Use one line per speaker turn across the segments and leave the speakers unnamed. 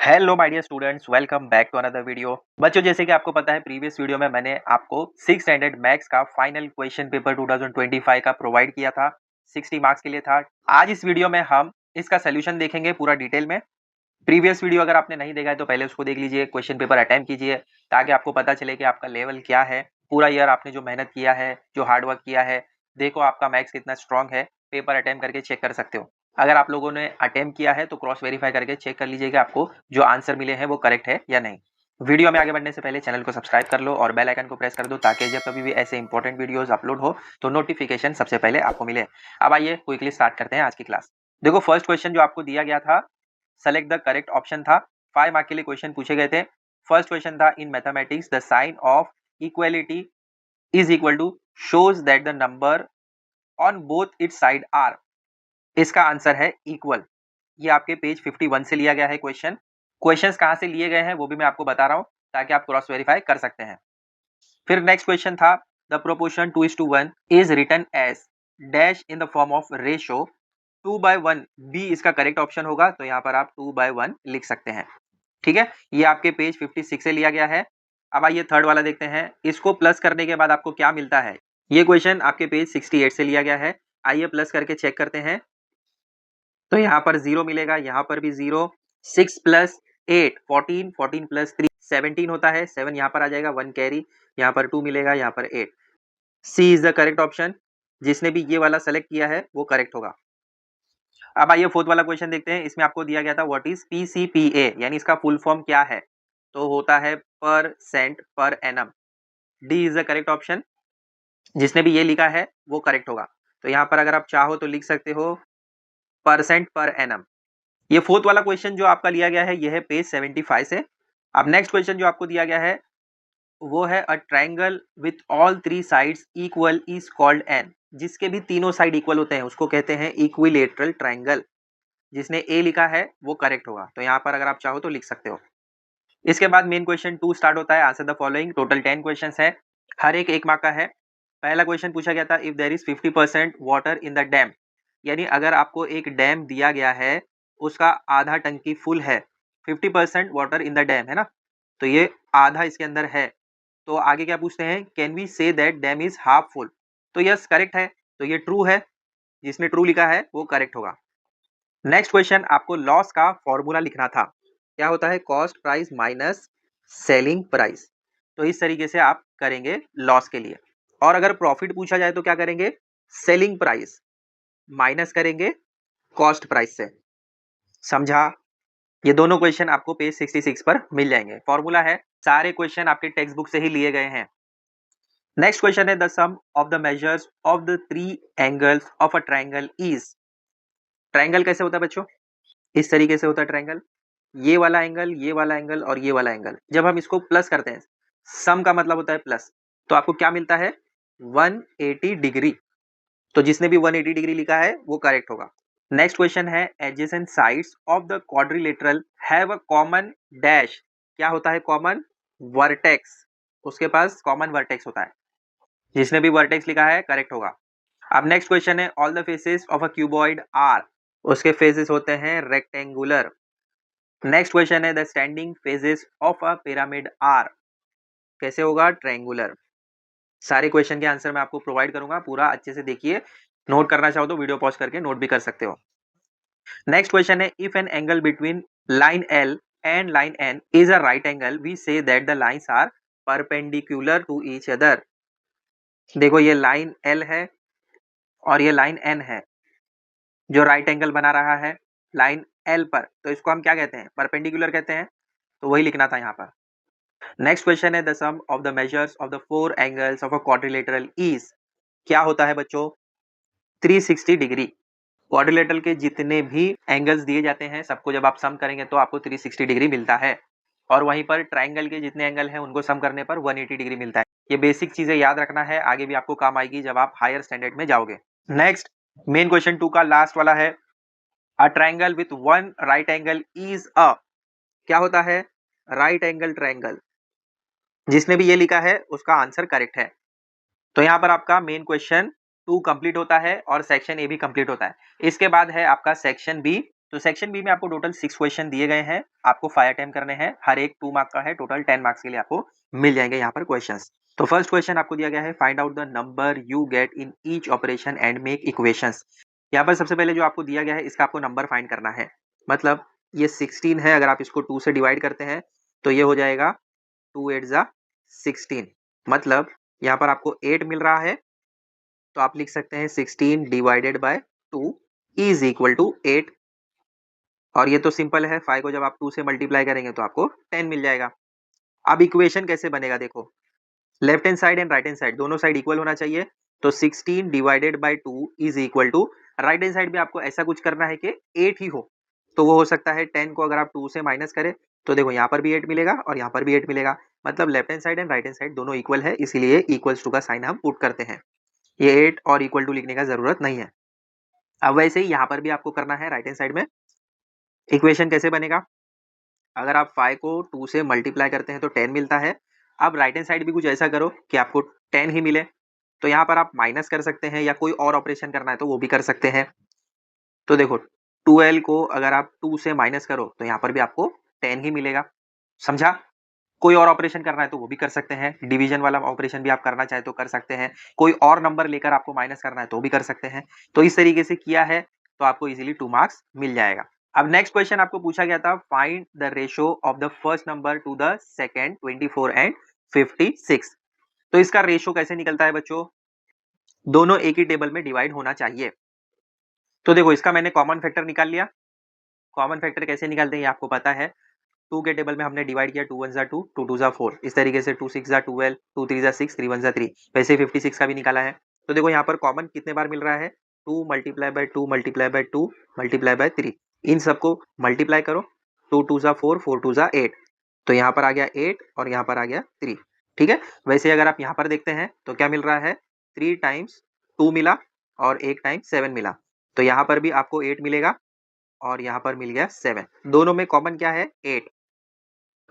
Hello my dear students, welcome back to another video. बच्चों, जैसे कि आपको पता है प्रीवियस वीडियो में मैंने आपको 6 स्टैंडर्ड मैथ्स का फाइनल क्वेश्चन पेपर 2025 का प्रोवाइड किया था। 60 मार्क्स के लिए था। आज इस वीडियो में हम इसका सोल्यूशन देखेंगे पूरा डिटेल में। प्रीवियस वीडियो अगर आपने नहीं देखा है तो पहले उसको देख लीजिए, क्वेश्चन पेपर अटेम्प्ट कीजिए ताकि आपको पता चले कि आपका लेवल क्या है। पूरा ईयर आपने जो मेहनत किया है, जो हार्ड वर्क किया है, देखो आपका मैथ्स कितना स्ट्रांग है। पेपर अटेम्प्ट करके चेक कर सकते हो। अगर आप लोगों ने अटेम्प्ट किया है तो क्रॉस वेरीफाई करके चेक कर लीजिएगा आपको जो आंसर मिले हैं वो करेक्ट है या नहीं। वीडियो में आगे बढ़ने से पहले चैनल को सब्सक्राइब कर लो और बेल आइकन को प्रेस कर दो ताकि जब कभी भी ऐसे इंपॉर्टेंट वीडियोस अपलोड हो तो नोटिफिकेशन सबसे पहले आपको मिले। अब आइए क्विकली स्टार्ट करते हैं आज की क्लास। देखो, फर्स्ट क्वेश्चन जो आपको दिया गया था, सेलेक्ट द करेक्ट ऑप्शन था। 5 मार्क के लिए क्वेश्चन पूछे गए थे। फर्स्ट क्वेश्चन था, in mathematics the sign of equality is equal to shows that the number on both its side are. इसका आंसर है इक्वल। ये आपके पेज 51 से लिया गया है क्वेश्चन। क्वेश्चंस कहाँ से लिए गए हैं वो भी मैं आपको बता रहा हूँ ताकि आप क्रॉस वेरीफाई कर सकते हैं। फिर नेक्स्ट क्वेश्चन था, the proportion 2:1 is written as dash in the form of ratio 2/1। B इसका करेक्ट ऑप्शन होगा, तो यहाँ पर आप 2/1 लिख सकते हैं। ठीक है, ये आपके पेज 56 से लिया गया है। अब आइए थर्ड वाला देखते हैं, इसको प्लस करने के बाद आपको क्या मिलता है। ये क्वेश्चन आपके पेज 68 से लिया गया है। आइए प्लस करके चेक करते हैं। तो यहाँ पर 0 मिलेगा, यहाँ पर भी 0। 6 प्लस 8 14, 14 प्लस 3 17 होता है। 7 यहाँ पर आ जाएगा, 1 कैरी, यहाँ पर 2 मिलेगा, यहाँ पर 8। सी इज द करेक्ट ऑप्शन। जिसने भी ये वाला सेलेक्ट किया है वो करेक्ट होगा। अब आइए फोर्थ वाला क्वेश्चन देखते हैं। इसमें आपको दिया गया था व्हाट इज पीसीपीए, यानी इसका फुल फॉर्म क्या है। तो होता है per cent per annum. D is the correct option. जिसने भी ये लिखा है वो करेक्ट होगा। तो यहाँ पर अगर आप चाहो तो लिख सकते हो परसेंट पर एनम। ये फोर्थ वाला क्वेश्चन जो आपका लिया गया है ये है पेज 75 से। अब नेक्स्ट क्वेश्चन जो आपको दिया गया है वो है a triangle with all 3 sides equal is called an. जिसके भी तीनों साइड इक्वल होते हैं उसको कहते हैं इक्विलेटरल ट्रायंगल। जिसने ए लिखा है वो करेक्ट होगा। तो यहाँ पर अगर आप चाहो तो लिख सकते हो। इसके बाद मेन क्वेश्चन 2 स्टार्ट होता है, answer the following. Total 10 questions है, हर एक 1 मार्क का है। पहला क्वेश्चन पूछा गया था, if there is 50% water in the dam, यानी अगर आपको एक डैम दिया गया है उसका आधा टंकी फुल है। 50% वाटर इन द डैम है ना, तो ये आधा इसके अंदर है। तो आगे क्या पूछते हैं, can we say that dam is half full. तो यस करेक्ट है, तो ये ट्रू है। जिसने ट्रू लिखा है वो करेक्ट होगा। नेक्स्ट क्वेश्चन, आपको लॉस का फॉर्मूला लिखना था। क्या होता है, cost price minus selling price. तो इस तरीके से आप करेंगे लॉस के लिए। और अगर प्रॉफिट पूछा जाए तो क्या करेंगे, सेलिंग प्राइस माइनस करेंगे कॉस्ट प्राइस से। समझा। ये दोनों क्वेश्चन आपको पेज 66 पर मिल जाएंगे। फॉर्मूला है, सारे क्वेश्चन आपके टेक्स्ट बुक से ही लिए गए हैं। नेक्स्ट क्वेश्चन है, the sum of the measures of the 3 angles of a triangle is. Triangle कैसे होता है बच्चों, इस तरीके से होता है ट्रायंगल। ये वाला एंगल, ये वाला एंगल और ये वाला एंगल, जब हम इसको प्लस करते हैं, सम का मतलब होता है प्लस, तो आपको क्या मिलता है 180 डिग्री। तो जिसने भी 180 डिग्री लिखा है वो करेक्ट होगा। नेक्स्ट क्वेश्चन है, adjacent sides of the quadrilateral have a common dash. क्या होता है कॉमन, वर्टेक्स। उसके पास कॉमन वर्टेक्स होता है। जिसने भी वर्टेक्स लिखा है करेक्ट होगा। अब नेक्स्ट क्वेश्चन है, all the faces of a cuboid are. उसके फेसेस होते हैं रेक्टेंगुलर। नेक्स्ट क्वेश्चन है, the standing faces of a pyramid are. कैसे होगा, ट्रायंगुलर। सारे क्वेश्चन के आंसर मैं आपको प्रोवाइड करूंगा, पूरा अच्छे से देखिए। नोट करना चाहो तो वीडियो पॉज करके नोट भी कर सकते हो। नेक्स्ट क्वेश्चन है, if an angle between line L and line N is a right angle we say that the lines are perpendicular to each other. देखो ये लाइन एल है और ये लाइन एन है जो राइट एंगल बना रहा है लाइन एल पर, तो इसको हम क्या कहते हैं, परपेंडिकुलर कहते हैं। तो वही लिखना था यहाँ पर। नेक्स्ट क्वेश्चन है, the sum of the measures of the 4 angles of a quadrilateral is. क्या होता है बच्चों, 360 डिग्री। क्वाड्रिलेटरल के जितने भी एंगल्स दिए जाते हैं सबको जब आप सम करेंगे तो आपको 360 डिग्री मिलता है। और वहीं पर ट्रायंगल के जितने एंगल हैं उनको सम करने पर 180 डिग्री मिलता है। ये बेसिक चीजें याद रखना है, आगे भी आपको काम आएगी जब आप हायर स्टैंडर्ड में जाओगे। नेक्स्ट मेन क्वेश्चन 2 का लास्ट वाला है, a triangle with one right angle is a. क्या होता है, राइट एंगल ट्रायंगल। जिसने भी ये लिखा है उसका आंसर करेक्ट है। तो यहाँ पर आपका मेन क्वेश्चन 2 कंप्लीट होता है और सेक्शन ए भी कंप्लीट होता है। इसके बाद है आपका सेक्शन बी। तो सेक्शन बी में आपको टोटल 6 क्वेश्चन दिए गए हैं, आपको 5 अटेम्प्ट करने हैं, हर एक 2 मार्क का है, टोटल 10 मार्क्स के लिए आपको मिल जाएंगे यहाँ पर क्वेश्चंस। तो फर्स्ट क्वेश्चन आपको दिया गया है, find out the number you get in each operation and make equations. यहाँ पर सबसे पहले जो आपको दिया गया है इसका आपको नंबर फाइंड करना है। मतलब ये 16 है, अगर आप इसको 2 से डिवाइड करते हैं तो ये हो जाएगा 2 8 जा 16। मतलब यहाँ पर आपको 8 मिल रहा है, तो आप लिख सकते हैं 16 divided by 2 is equal to 8। और ये तो सिंपल है, 5 को जब आप 2 से मल्टीप्लाई करेंगे तो आपको 10 मिल जाएगा। अब इक्वेशन कैसे बनेगा देखो, left hand side and right hand side दोनों साइड इक्वल होना चाहिए। तो 16 divided by 2 is equal to, right hand side भी आपको ऐसा कुछ करना है कि 8 ही हो। तो वो हो सकता है 10 को अगर आप 2 से माइनस करें तो देखो यहाँ पर भी 8 मिलेगा और यहाँ पर भी 8 मिलेगा। मतलब left hand side and right hand side दोनों इक्वल है, इसीलिए इक्वल्स टू का साइन हम पुट करते हैं। ये 8 और इक्वल टू लिखने का जरूरत नहीं है। अब वैसे ही यहाँ पर भी आपको करना है राइट हैंड साइड में। इक्वेशन कैसे बनेगा, अगर आप 5 को 2 से मल्टीप्लाई करते हैं तो 10 मिलता है। अब राइट हैंड साइड भी कुछ ऐसा करो कि आपको 10 ही मिले। तो यहाँ पर आप माइनस कर सकते हैं या कोई और ऑपरेशन करना है तो वो भी कर सकते हैं। तो देखो 12 को अगर आप 2 से माइनस करो तो यहाँ पर भी आपको 10 ही मिलेगा। समझा? कोई और ऑपरेशन करना है तो वो भी कर सकते हैं। डिवीजन वाला ऑपरेशन भी आप करना चाहे तो कर सकते हैं। कोई और नंबर लेकर आपको माइनस करना है तो भी कर सकते हैं। तो इस तरीके से किया है तो आपको इजीली 2 मार्क्स मिल जाएगा। अब नेक्स्ट क्वेश्चन आपको पूछा गया था, find the ratio of the first number two the second 24 and 56। तो इसका रेशियो कैसे निकलता है बच्चों, दोनों एक ही टेबल में डिवाइड होना चाहिए। तो देखो इसका मैंने कॉमन फैक्टर निकाल लिया। कॉमन फैक्टर कैसे निकालते हैं ये आपको पता है। 2 के टेबल में हमने डिवाइड किया, 2 1 जा 2, 2 2 जा 4, इस तरीके से 2 6 जा 12, 2 3 जा 6, 3 1 जा 3। वैसे 56 का भी निकाला है। तो देखो यहाँ पर कॉमन कितने बार मिल रहा है, 2 multiply by 2 multiply by 2 multiply by 3। इन सबको मल्टीप्लाई करो, 2 2 जा 4, 4 2 जा 8। तो यहाँ पर आ गया 8 और यहाँ पर आ गया 3। ठीक है, वैसे अगर आप यहाँ पर देखते हैं तो क्या मिल रहा है, 3 टाइम्स 2 मिला और 1 टाइम्स 7 मिला। तो यहाँ पर भी आपको 8 मिलेगा और यहाँ पर मिल गया 7। दोनों में कॉमन क्या है, 8।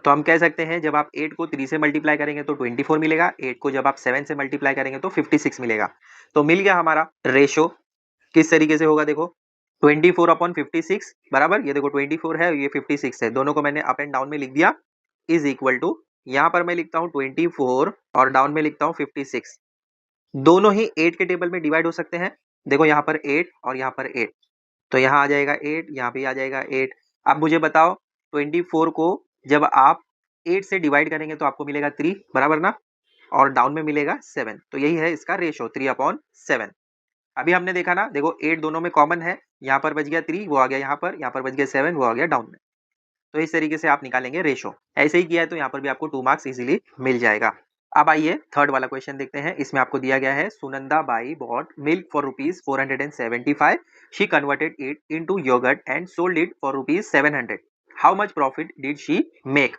तो हम कह सकते हैं जब आप 8 को 3 से मल्टीप्लाई करेंगे तो 24 मिलेगा, 8 को जब आप 7 से मल्टीप्लाई करेंगे तो 56 मिलेगा। तो मिल गया हमारा रेशो। किस तरीके से होगा देखो, 24 अपॉन 56 बराबर, ये देखो 24 है ये 56 है, दोनों को मैंने अप एंड डाउन में लिख दिया, इज इक्वल टू, यहाँ पर मैं लिखता हूँ 24 और डाउन में लिखता हूँ 56। दोनों ही 8 के टेबल में डिवाइड हो सकते हैं। देखो यहाँ पर 8 और यहाँ पर 8, तो यहाँ आ जाएगा 8, यहाँ भी आ जाएगा 8। अब मुझे बताओ 24 को जब आप 8 से डिवाइड करेंगे तो आपको मिलेगा 3 बराबर ना, और डाउन में मिलेगा 7। तो यही है इसका रेशो 3/7। अभी हमने देखा ना, देखो 8 दोनों में कॉमन है, यहाँ पर बच गया 3 वो आ गया यहाँ पर बच गया 7 वो आ गया डाउन में। तो इस तरीके से आप निकालेंगे रेशो। ऐसे ही किया है तो यहाँ पर भी आपको 2 मार्क्स इजीली मिल जाएगा। अब आइए थर्ड वाला क्वेश्चन देखते हैं। इसमें आपको दिया गया है, Sunanda Bai bought milk for ₹475। She converted it into yogurt and sold it for ₹700। How much profit did she make.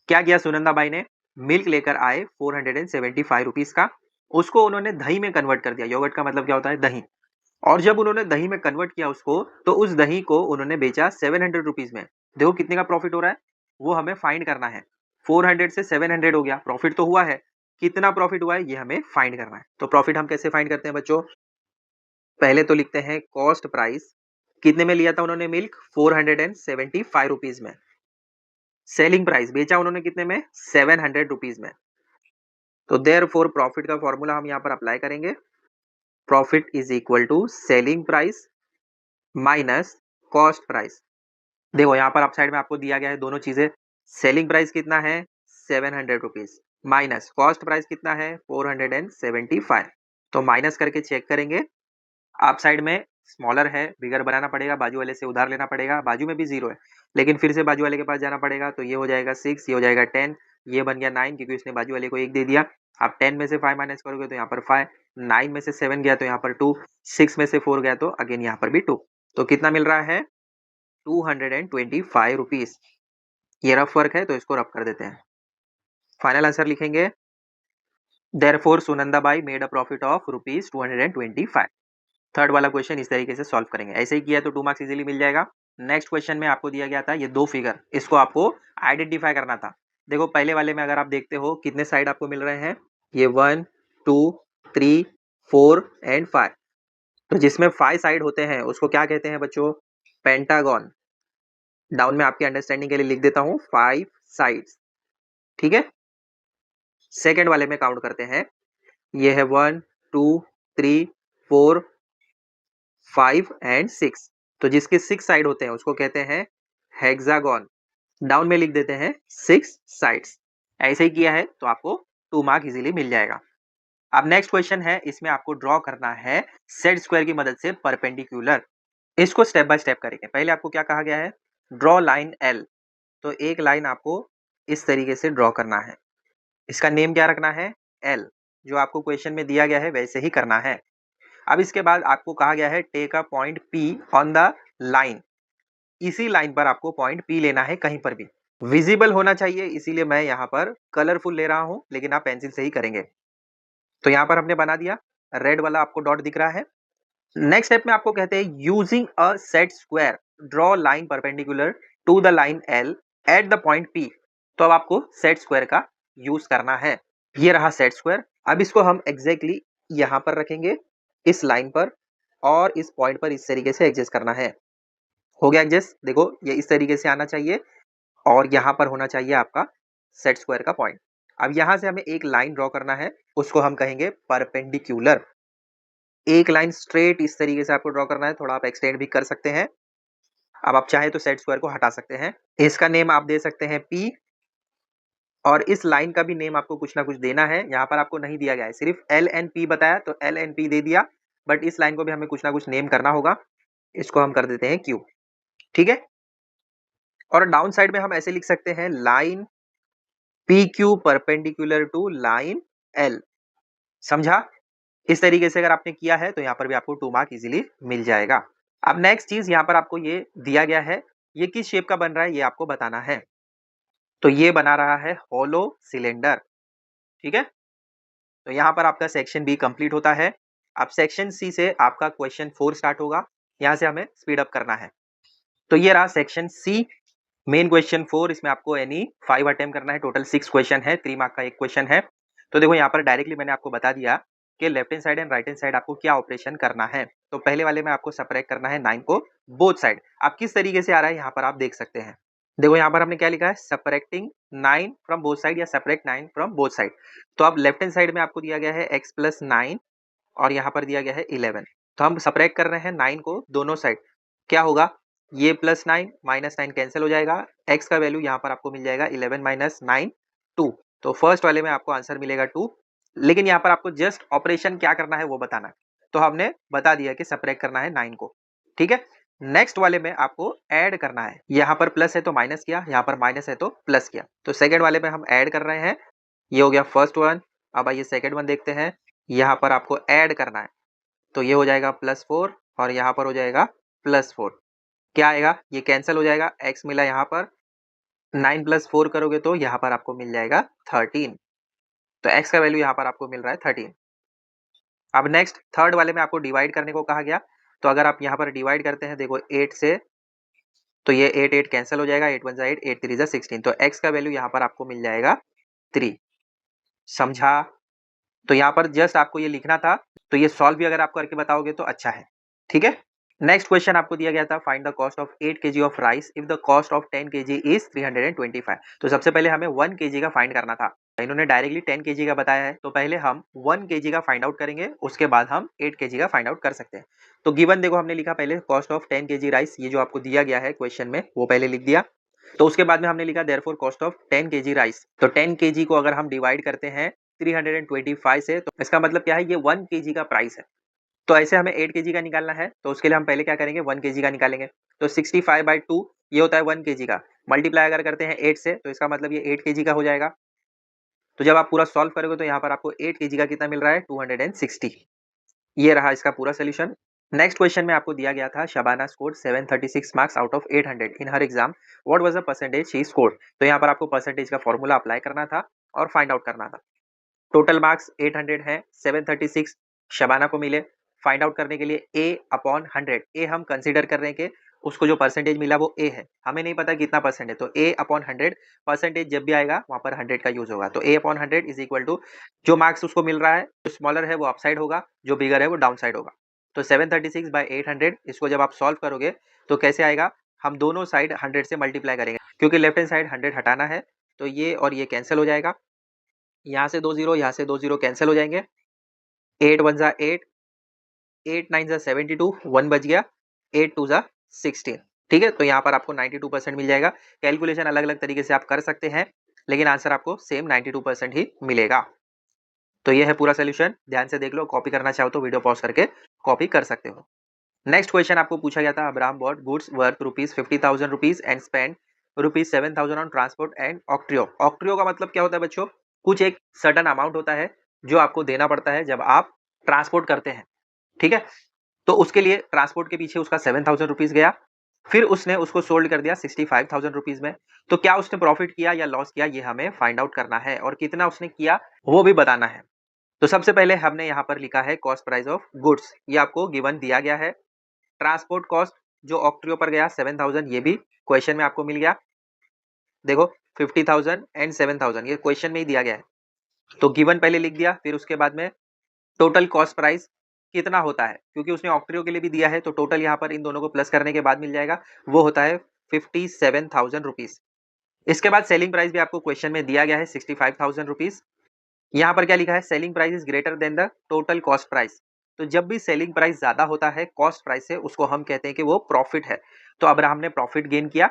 क्या किया सुनंदा बाई ने, मिल्क लेकर आए 475 रुपीज का, उसको उन्होंने दही में कन्वर्ट कर दिया। योगर्ट का मतलब क्या होता है, दही। और जब उन्होंने दही में कन्वर्ट किया उसको, तो उस दही को उन्होंने बेचा 700 रुपीज में। देखो कितने का प्रॉफिट हो रहा है, वो हमें फाइंड करना है। 400 से 700 हो गया, प्रॉफिट तो हुआ है, कितना प्रॉफिट हुआ है ये हमें फाइंड करना है। तो प्रॉफिट हम कैसे फाइंड करते हैं बच्चों, पहले तो लिखते हैं कॉस्ट प्राइस। कितने में लिया था उन्होंने मिल्क, 475 रुपीज में। सेलिंग प्राइस, बेचा उन्होंने कितने में, 700 रुपीज में। तो देयरफॉर प्रॉफिट का फॉर्मूला हम यहाँ पर अप्लाई करेंगे। Profit is equal to selling price minus cost price. देखो यहाँ पर अप साइड में आपको दिया गया है दोनों चीजें। सेलिंग प्राइस कितना है, 700 रुपीज, माइनस कॉस्ट प्राइस कितना है, 475। तो माइनस करके चेक करेंगे, अप साइड में स्मॉलर है, बिगर बनाना पड़ेगा, बाजू वाले से उधार लेना पड़ेगा, बाजू में भी 0 है, लेकिन फिर से बाजू वाले के पास जाना पड़ेगा। तो ये हो जाएगा 6, ये हो जाएगा 10, ये बन गया 9 क्योंकि उसने बाजू वाले को 1 दे दिया। आप 10 में से 5 माइनस करोगे तो यहाँ पर 5, 9 में से 7 गया तो यहाँ पर 2, 6 में से 4 गया तो अगेन यहाँ पर भी 2। तो कितना मिल रहा है, 225 रुपीज। ये रफ वर्क है तो इसको रफ कर देते हैं। फाइनल आंसर लिखेंगे, therefore Sunanda by made a profit of ₹225। Third वाला क्वेश्चन इस तरीके से सॉल्व करेंगे। ऐसे ही किया तो 2 मार्क्स इजीली मिल जाएगा। नेक्स्ट क्वेश्चन में आपको दिया गया था ये 2 फिगर, इसको आपको आइडेंटिफाई करना था। देखो पहले वाले में अगर आप देखते हो कितने साइड आपको मिल रहे हैं, ये 1 2 3 4 एंड 5। तो जिसमें 5 साइड होते हैं उसको क्या कहते हैं बच्चों, पेंटागन। डाउन में आपकी अंडरस्टैंडिंग के लिए लिख देता हूँ 5 साइड्स, ठीक है। सेकंड वाले में काउंट करते हैं, ये है 1 2 3 4 5 एंड 6। तो जिसके 6 साइड होते हैं उसको कहते हैं हेक्सागोन। डाउन में लिख देते हैं 6 साइड्स। ऐसे ही किया है तो आपको 2 मार्क इजीली मिल जाएगा। अब नेक्स्ट क्वेश्चन है, इसमें आपको ड्रॉ करना है सेट स्क्वायर की मदद से परपेंडिकुलर। इसको स्टेप बाय स्टेप करेंगे। पहले आपको क्या कहा गया है, ड्रॉ लाइन एल। तो एक लाइन आपको इस तरीके से ड्रॉ करना है। इसका नेम क्या रखना है, एल। जो आपको क्वेश्चन में दिया गया है वैसे ही करना है। अब इसके बाद आपको कहा गया है take a point P on the line. इसी लाइन पर आपको पॉइंट पी लेना है, कहीं पर भी विजिबल होना चाहिए, इसीलिए मैं यहाँ पर कलरफुल ले रहा हूँ, लेकिन आप पेंसिल से ही करेंगे। तो यहाँ पर हमने बना दिया, रेड वाला आपको डॉट दिख रहा है। नेक्स्ट स्टेप में आपको कहते हैं using a set square draw line perpendicular to the line L at the point P. तो अब आपको सेट स्क्वायर का यूज करना है। ये रहा सेट स्क्वायर। अब इसको हम एग्जैक्टली यहाँ पर रखेंगे, इस लाइन पर, और इस पॉइंट पर इस तरीके से एडजस्ट करना है। हो गया एडजस्ट, देखो ये इस तरीके से आना चाहिए और यहाँ पर होना चाहिए आपका सेट स्क्वायर का पॉइंट। अब यहाँ से हमें एक लाइन ड्रॉ करना है, उसको हम कहेंगे परपेंडिकुलर। एक लाइन स्ट्रेट इस तरीके से आपको ड्रॉ करना है, थोड़ा आप एक्सटेंड भी कर सकते हैं। अब आप चाहे तो सेट स्क्वायर को हटा सकते हैं। इसका नेम आप दे सकते हैं पी, और इस लाइन का भी नेम आपको कुछ ना कुछ देना है। यहाँ पर आपको नहीं दिया गया है, सिर्फ एल एन पी बताया तो एल एन पी दे दिया, बट इस लाइन को भी हमें कुछ ना कुछ नेम करना होगा। इसको हम कर देते हैं क्यू, ठीक है। और डाउन साइड में हम ऐसे लिख सकते हैं line P Q perpendicular to line L. समझा? इस तरीके से अगर आपने किया है तो यहाँ पर भी आपको 2 मार्क इजीली मिल जाएगा। अब नेक्स्ट चीज यहाँ पर आपको ये दिया गया है, ये किस शेप का बन रहा है ये आपको बताना है। तो ये बना रहा है होलो सिलेंडर, ठीक है। तो यहाँ पर आपका सेक्शन बी कंप्लीट होता है। अब सेक्शन सी से आपका क्वेश्चन 4 स्टार्ट होगा। यहाँ से हमें स्पीड अप करना है। तो ये रहा सेक्शन सी, मेन क्वेश्चन 4। इसमें आपको एनी 5 अटेम्प्ट करना है। टोटल 6 क्वेश्चन है, 3 मार्क का एक क्वेश्चन है। तो देखो यहाँ पर डायरेक्टली मैंने आपको बता दिया कि left hand side and right hand side आपको क्या ऑपरेशन करना है। तो पहले वाले में आपको सब्ट्रैक्ट करना है 9 को बोथ साइड। अब किस तरीके से आ रहा है यहाँ पर आप देख सकते हैं। देखो यहाँ पर हमने क्या लिखा है, सब्ट्रैक्टिंग 9 फ्रॉम बोथ साइड या सब्ट्रैक्ट 9 फ्रॉम बोथ साइड। तो अब लेफ्ट हैंड साइड में आपको दिया गया है x प्लस 9 और यहाँ पर दिया गया है 11। तो हम सब्ट्रैक्ट कर रहे हैं 9 को दोनों साइड। क्या होगा, ये प्लस 9 माइनस 9 कैंसिल हो जाएगा। x का वैल्यू यहाँ पर आपको मिल जाएगा 11 माइनस 9 2। तो फर्स्ट वाले में आपको आंसर मिलेगा 2। लेकिन यहाँ पर आपको जस्ट ऑपरेशन क्या करना है वो बताना है। तो हमने बता दिया कि सब्ट्रैक्ट करना है 9 को, ठीक है। नेक्स्ट वाले में आपको ऐड करना है। यहाँ पर प्लस है तो माइनस किया, यहाँ पर माइनस है तो प्लस किया। तो सेकंड वाले में हम ऐड कर रहे हैं। ये हो गया फर्स्ट वन। अब आइए सेकंड वन देखते हैं। यहाँ पर आपको ऐड करना है, तो ये हो जाएगा +4 और यहाँ पर हो जाएगा +4। क्या आएगा, ये कैंसिल हो जाएगा। x मिला यहाँ पर, 9 + 4 करोगे तो यहाँ पर आपको मिल जाएगा 13। तो x का वैल्यू यहाँ पर आपको मिल रहा है 13। अब नेक्स्ट थर्ड वाले में आपको डिवाइड करने को कहा गया। तो अगर आप यहाँ पर डिवाइड करते हैं, देखो 8 से, तो ये 8 8 कैंसिल हो जाएगा। 8 1 8, 8 3 16। तो x का वैल्यू यहाँ पर आपको मिल जाएगा 3। समझा? तो यहाँ पर जस्ट आपको ये लिखना था। तो ये सॉल्व भी अगर आप करके बताओगे तो अच्छा है, ठीक है। नेक्स्ट क्वेश्चन आपको दिया गया था, find the cost of 8 kg of rice if the cost of 10 kg is 325। तो सबसे पहले हमें 1 kg का फाइंड करना था। इन्होंने डायरेक्टली 10 kg का बताया है, तो पहले हम 1 kg का फाइंड आउट करेंगे, उसके बाद हम 8 kg का फाइंड आउट कर सकते हैं। तो गिवन देखो हमने लिखा पहले कॉस्ट ऑफ 10 kg राइस, ये जो आपको दिया गया है क्वेश्चन में वो पहले लिख दिया। तो उसके बाद में हमने लिखा therefore cost of 10 kg rice. तो 10 kg को अगर हम डिवाइड करते हैं 325 से, तो इसका मतलब क्या है, ये 1 kg का प्राइस है। तो ऐसे हमें 8 kg का निकालना है। तो उसके लिए हम पहले क्या करेंगे, 1 kg का निकालेंगे। तो 65/2 ये होता है 1 kg का। मल्टीप्लाई अगर करते हैं 8 से, तो इसका मतलब ये 8 kg का हो जाएगा। तो जब आप पूरा सॉल्व करोगे तो यहाँ पर आपको 8 kg का कितना मिल रहा है, 260। ये रहा इसका पूरा सोल्यूशन। नेक्स्ट क्वेश्चन में आपको दिया गया था Shabana score 736 marks out of 800 in her exam, what was the percentage she scored. तो यहाँ पर आपको परसेंटेज का फॉर्मूला अप्लाई करना था और फाइंड आउट करना था। टोटल मार्क्स 800 है, 736 शबाना को मिले। फाइंड आउट करने के लिए A/100, ए हम कंसीडर कर रहे हैं कि उसको जो परसेंटेज मिला वो ए है, हमें नहीं पता कितना परसेंट है। तो A/100 परसेंटेज जब भी आएगा वहां पर 100 का यूज होगा। तो A/100 इज इक्वल टू जो मार्क्स उसको मिल रहा है, जो स्मॉलर है वो अप साइड होगा, जो बिगर है वो डाउन साइड होगा। तो 736/800 इसको जब आप सॉल्व करोगे तो कैसे आएगा, हम दोनों साइड 100 से मल्टीप्लाई करेंगे, क्योंकि लेफ्ट हैंड साइड 100 हटाना है, तो ये और ये कैंसिल हो जाएगा। यहाँ से 2 ज़ीरो, यहाँ से 2 ज़ीरो कैंसिल हो जाएंगे। 8 1 ज़ा 8, 8 9 ज़ा 72, 1 बच गया, 8 2 ज़ा 16। ठीक है, तो यहाँ पर आपको 92% मिल जाएगा। कैलकुलेशन अलग-अलग तरीके से आप कर सकते हैं, लेकिन आंसर आपको सेम 92% ही मिलेगा। तो ये है पूरा सॉल्यूशन, ध्यान से देख लो। कॉपी करना चाहो तो वीडियो पॉज़ करके कॉपी कर सकते हो। नेक्स्ट क्वेश्चन आपको पूछा गया था, Abraham bought goods worth ₹50,000 and spend ₹7,000 on transport and octroi. Octroi का मतलब क्या होता है बच्चों? कुछ एक सर्टेन अमाउंट होता है जो आपको देना पड़ता है जब आप ट्रांसपोर्ट करते हैं। ठीक है, तो उसके लिए ट्रांसपोर्ट के पीछे उसका ₹7,000 गया, फिर उसने उसको सोल्ड कर दिया ₹65,000 में। तो क्या उसने प्रॉफिट किया या लॉस किया, ये हमें फाइंड आउट करना है, और कितना उसने किया वो भी बताना है। तो सबसे पहले हमने यहाँ पर लिखा है कॉस्ट प्राइस ऑफ गुड्स, ये आपको गिवन दिया गया है। ट्रांसपोर्ट कॉस्ट जो ऑक्ट्रियो पर गया 7,000, ये भी क्वेश्चन में आपको मिल गया। देखो 50,000 एंड 7,000 ये क्वेश्चन में ही दिया गया है, तो गिवन पहले लिख दिया। फिर उसके बाद में टोटल कॉस्ट प्राइस कितना होता है, क्योंकि उसने ऑक्ट्रियो के लिए भी दिया है, तो टोटल यहाँ पर इन दोनों को प्लस करने के बाद मिल जाएगा, वो होता है ₹57,000। इसके बाद सेलिंग प्राइस भी आपको क्वेश्चन में दिया गया है ₹65,000। यहाँ पर क्या लिखा है, selling price is greater than the total cost price. तो जब भी सेलिंग प्राइस ज्यादा होता है कॉस्ट प्राइस से, उसको हम कहते हैं कि वो प्रॉफिट है। तो अब्राहम ने प्रॉफिट गेन किया,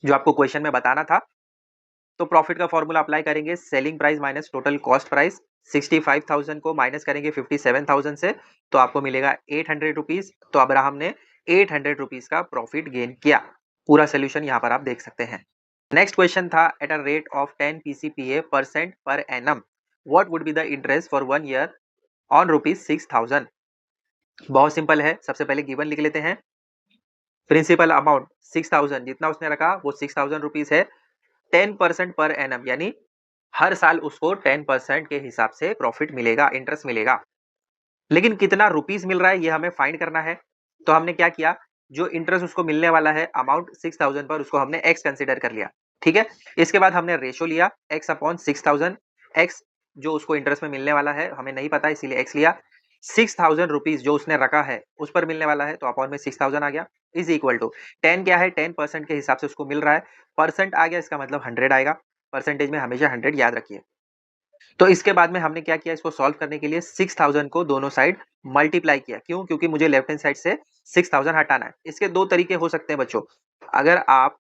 जो आपको क्वेश्चन में बताना था। तो प्रॉफिट का फॉर्मूला अप्लाई करेंगे, selling price minus total cost price. 65,000 को माइनस करेंगे 57,000 से, तो आपको मिलेगा ₹800। तो अब्राहम ने ₹800 का प्रॉफिट गेन किया। पूरा सोल्यूशन यहाँ पर आप देख सकते हैं। नेक्स्ट क्वेश्चन था, at a rate of 10 PCPA percent per annum what would be the interest for 1 year on ₹6,000। बहुत सिंपल है, सबसे पहले गिवन लिख लेते हैं। प्रिंसिपल अमाउंट 6,000 जितना उसने रखा वो ₹6,000 है। 10% पर एनम यानी हर साल उसको 10% के हिसाब से प्रॉफिट मिलेगा, इंटरेस्ट मिलेगा। लेकिन कितना रुपीस मिल रहा है ये हमें फाइंड करना है। तो हमने क्या किया, जो इंटरेस्ट उसको मिलने वाला है अमाउंट 6,000 पर, उसको हमने एक्स कंसीडर कर लिया। ठीक है, इसके बाद हमने रेशो लिया एक्स अपॉन 6,000। एक्स जो उसको इंटरेस्ट में मिलने वाला है हमें नहीं पता, इसीलिए एक्स लिया। ₹6,000 जो उसने रखा है उस पर मिलने वाला है, तो अपॉन में 6,000 आ गया, इज इक्वल टू 10 क्या है, 10% के हिसाब से उसको मिल रहा है। परसेंट आ गया, इसका मतलब 100 आएगा। परसेंटेज में हमेशा 100 याद रखिए। तो इसके बाद में हमने क्या किया, इसको सॉल्व करने के लिए 6,000 को दोनों साइड मल्टीप्लाई किया। क्यों? क्योंकि मुझे लेफ्ट हैंड साइड से 6,000 हटाना है। इसके दो तरीके हो सकते हैं बच्चों। अगर आप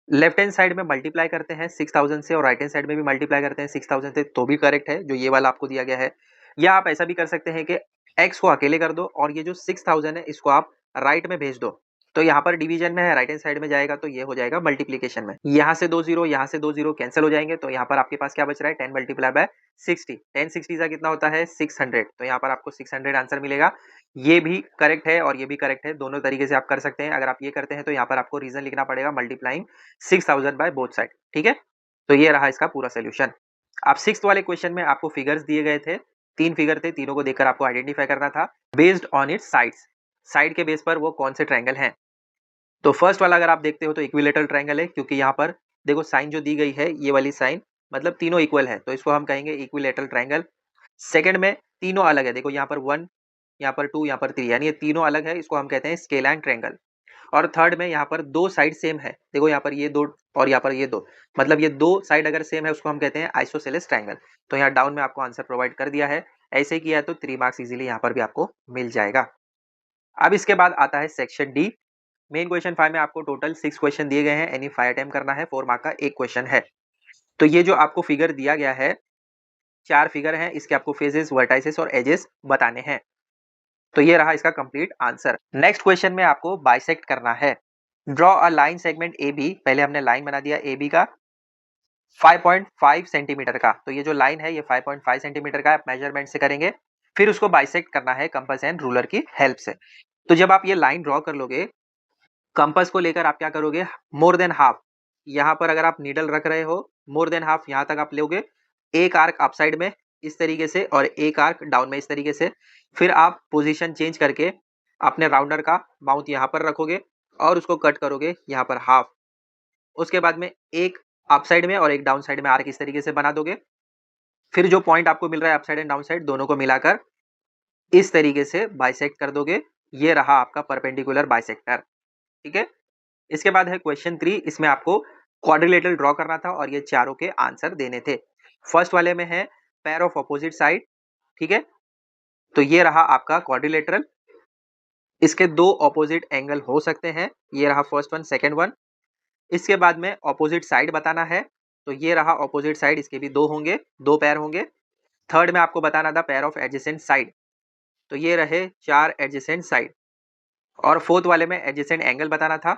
लेफ्ट हैंड साइड में मल्टीप्लाई करते हैं 6,000 से और राइट हैंड साइड में भी मल्टीप्लाई करते हैं 6,000 से, तो भी करेक्ट है, जो ये वाला आपको दिया गया है। या आप ऐसा भी कर सकते हैं कि x को अकेले कर दो और ये जो 6,000 है इसको आप राइट में भेज दो। तो यहाँ पर डिवीजन में है, राइट हैंड साइड में जाएगा तो ये हो जाएगा मल्टीप्लीकेशन में। यहाँ से 2 जीरो, यहाँ से 2 जीरो कैंसिल हो जाएंगे, तो यहाँ पर आपके पास क्या बच रहा है, 10 मल्टीप्लाई बाय 60। 10 60 का कितना होता है 600, तो यहाँ पर आपको 600 आंसर मिलेगा। ये भी करेक्ट है और ये भी करेक्ट है, दोनों तरीके से आप कर सकते हैं। अगर आप ये करते हैं तो यहाँ पर आपको रीजन लिखना पड़ेगा, मल्टीप्लाइंग 6,000 बाय बोथ साइड। ठीक है, तो ये रहा इसका पूरा सोल्यूशन। अब सिक्स्थ वाले क्वेश्चन में आपको फिगर्स दिए गए थे, 3 फिगर थे, तीनों को देखकर आपको आइडेंटिफाई करना था based on it's sides. Side के बेस पर वो कौन से ट्रायंगल हैं। तो फर्स्ट वाला अगर आप देखते हो तो इक्विलेटरल ट्रायंगल है, क्योंकि यहाँ पर देखो साइन जो दी गई है ये वाली साइन, मतलब तीनों इक्वल है, तो इसको हम कहेंगे इक्विलेटरल ट्रायंगल। सेकंड में तीनों अलग है, देखो यहाँ पर 1, यहाँ पर 2, यहाँ पर 3, यानी ये तीनों अलग है, इसको हम कहते हैं स्केलैन ट्रायंगल। और थर्ड में यहाँ पर दो साइड सेम है, देखो यहाँ पर ये दो और यहाँ पर ये दो, मतलब ये दो साइड अगर सेम है उसको हम कहते हैं आइसोसेलेस ट्रायंगल। तो यहाँ डाउन में आपको आंसर प्रोवाइड कर दिया है, ऐसे किया है तो 3 मार्क्स इजीली यहाँ पर भी आपको मिल जाएगा। अब इसके बाद आता है सेक्शन डी। मेन क्वेश्चन 5 में आपको टोटल 6 क्वेश्चन दिए गए हैं, एनी 5 अटेम्प्ट करना है, 4 मार्क का एक क्वेश्चन है। तो ये जो आपको फिगर दिया गया है, 4 फिगर हैं, इसके आपको फेजेस, वर्टाइसेस और एजेस बताने हैं। तो ये रहा इसका कंप्लीट आंसर। नेक्स्ट क्वेश्चन में आपको बाइसेक्ट करना है। Draw a line segment A B, पहले हमने लाइन बना दिया ए बी का 5.5 सेंटीमीटर का, तो ये जो लाइन है ये 5.5 सेंटीमीटर का, आप मेजरमेंट से करेंगे। फिर उसको बाइसेक्ट करना है कंपास एंड रूलर की हेल्प से। तो जब आप ये लाइन ड्रॉ कर लोगे, कंपास को लेकर आप क्या करोगे, मोर देन हाफ, यहाँ पर अगर आप नीडल रख रहे हो मोर देन हाफ यहाँ तक आप लोगे, एक आर्क अप साइड में इस तरीके से और एक आर्क डाउन में इस तरीके से। फिर आप पोजीशन चेंज करके अपने राउंडर का माउथ यहाँ पर रखोगे और उसको कट करोगे यहाँ पर हाफ। उसके बाद में एक अप साइड में और एक डाउन साइड में आर्क इस तरीके से बना दोगे। फिर जो पॉइंट आपको मिल रहा है up side and down side दोनों को मिलाकर इस तरीके से बाइसेक्ट कर दोगे। ये रहा आपका परपेंडिकुलर बाइसेक्टर। ठीक है, इसके बाद है क्वेश्चन 3, इसमें आपको क्वाड्रिलेटरल ड्रॉ करना था और ये चारों के आंसर देने थे। फर्स्ट वाले में है पेयर ऑफ अपोजिट साइड, ठीक है? तो ये रहा आपका क्वाड्रिलेटरल, इसके 2 अपोजिट एंगल हो सकते हैं, ये रहा फर्स्ट वन, सेकंड वन। इसके बाद में अपोजिट साइड बताना है, तो ये रहा अपोजिट साइड, इसके भी 2 होंगे, 2 पेयर होंगे। थर्ड में आपको बताना था पेयर ऑफ एडजेसेंट साइड, तो ये रहे 4 एडजेसेंट साइड। और फोर्थ वाले में एडजेसेंट एंगल बताना था,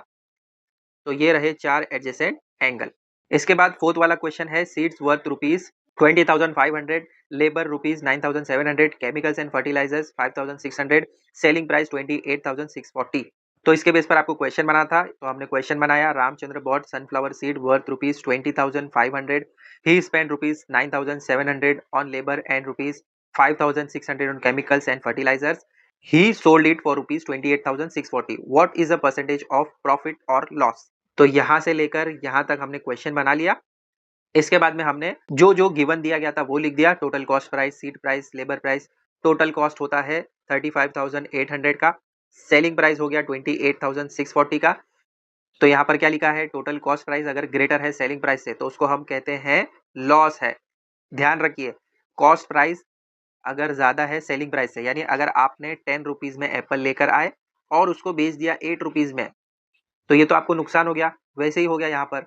तो ये रहे 4 एडजेसेंट एंगल। इसके बाद फोर्थ वाला क्वेश्चन है seeds worth rupees 20,500, labour rupees 9,700, chemicals and fertilisers 5,600, selling price 28,640। तो इसके बेस पर आपको क्वेश्चन बनाना था, तो हमने क्वेश्चन बनाया। Ramchandra bought sunflower seed worth rupees 20,500, he spend rupees 9,700 on labour and rupees 5,600 on chemicals and fertilizers. He sold it for rupees 28,640. What is the percentage of profit or loss? तो यहाँ से लेकर यहाँ तक हमने क्वेश्चन बना लिया। इसके बाद में हमने जो जो गिवन दिया गया था वो लिख दिया। Total cost price, seed price, labour price. Total cost होता है 35,800 का, सेलिंग प्राइस हो गया 28,640 का। तो यहाँ पर क्या लिखा है, टोटल कॉस्ट प्राइस अगर ग्रेटर है सेलिंग प्राइस से तो उसको हम कहते हैं लॉस है। ध्यान रखिए, कॉस्ट प्राइस अगर ज्यादा है सेलिंग प्राइस से, यानी अगर आपने 10 रुपीज में एप्पल लेकर आए और उसको बेच दिया 8 रुपीज में, तो ये तो आपको नुकसान हो गया। वैसे ही हो गया यहाँ पर,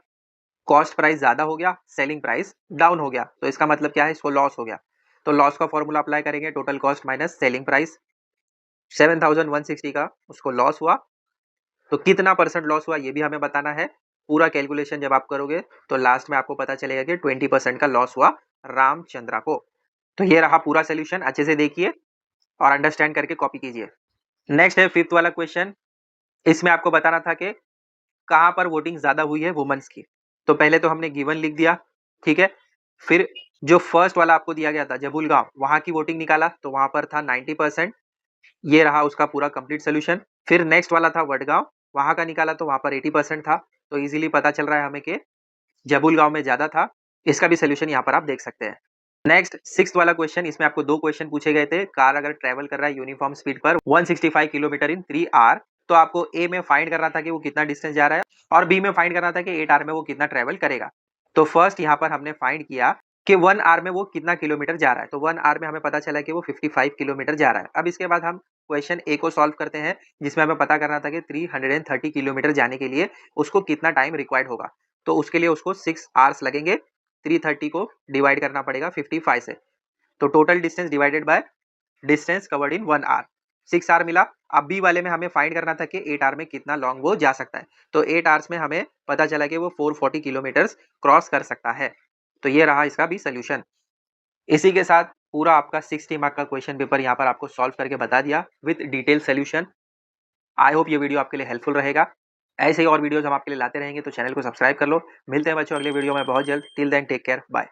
कॉस्ट प्राइस ज्यादा हो गया, सेलिंग प्राइस डाउन हो गया, तो इसका मतलब क्या है, इसको लॉस हो गया। तो लॉस का फॉर्मूला अप्लाई करेंगे, total cost minus selling price. 7,160 का उसको लॉस हुआ, तो कितना परसेंट लॉस हुआ ये भी हमें बताना है। पूरा कैलकुलेशन जब आप करोगे तो लास्ट में आपको पता चलेगा कि 20% का लॉस हुआ रामचंद्रा को। तो ये रहा पूरा सोल्यूशन, अच्छे से देखिए और अंडरस्टैंड करके कॉपी कीजिए। नेक्स्ट है फिफ्थ वाला क्वेश्चन, इसमें आपको बताना था कि कहां पर वोटिंग ज्यादा हुई है वुमेन्स की। तो पहले तो हमने गिवन लिख दिया, ठीक है। फिर जो फर्स्ट वाला आपको दिया गया था जबुल गांव, वहां की वोटिंग निकाला तो वहां पर था 90%, ये रहा उसका पूरा कंप्लीट सोल्यूशन। फिर नेक्स्ट वाला था वडगांव, वहां का निकाला तो वहां पर 80% था, तो इजीली पता चल रहा है हमें कि जबुल गांव में ज्यादा था। इसका भी सोल्यूशन यहाँ पर आप देख सकते हैं। नेक्स्ट सिक्स्थ वाला क्वेश्चन, इसमें आपको 2 क्वेश्चन पूछे गए थे। कार अगर ट्रेवल कर रहा है यूनिफॉर्म स्पीड पर 165 किलोमीटर इन 3 आवर, तो आपको ए में फाइंड करना था कि वो कितना डिस्टेंस जा रहा है और बी में फाइंड करना था कि 8 आवर में वो कितना ट्रेवल करेगा। तो फर्स्ट यहाँ पर हमने फाइंड किया कि 1 आवर में वो कितना किलोमीटर जा रहा है, तो 1 आवर में हमें पता चला कि वो 55 किलोमीटर जा रहा है। अब इसके बाद हम क्वेश्चन ए को सॉल्व करते हैं, जिसमें हमें पता करना था कि 330 किलोमीटर जाने के लिए उसको कितना टाइम रिक्वायर्ड होगा। तो उसके लिए उसको 6 आवर्स लगेंगे, 330 को डिवाइड करना पड़ेगा 55 से, तो total distance divided by distance covered in 1 hour, 6 hour मिला। अब बी वाले में हमें फाइंड करना था कि 8 आवर में कितना लॉन्ग वो जा सकता है, तो 8 आवर्स में हमें पता चला कि वो 440 किलोमीटर क्रॉस कर सकता है। तो ये रहा इसका भी सोल्यूशन। इसी के साथ पूरा आपका 60 मार्क का क्वेश्चन पेपर यहाँ पर आपको सॉल्व करके बता दिया with detail solution. I hope ये वीडियो आपके लिए हेल्पफुल रहेगा। ऐसे ही और वीडियोस हम आपके लिए लाते रहेंगे, तो चैनल को सब्सक्राइब कर लो। मिलते हैं बच्चों अगले वीडियो में बहुत जल्द। Till then take care, bye.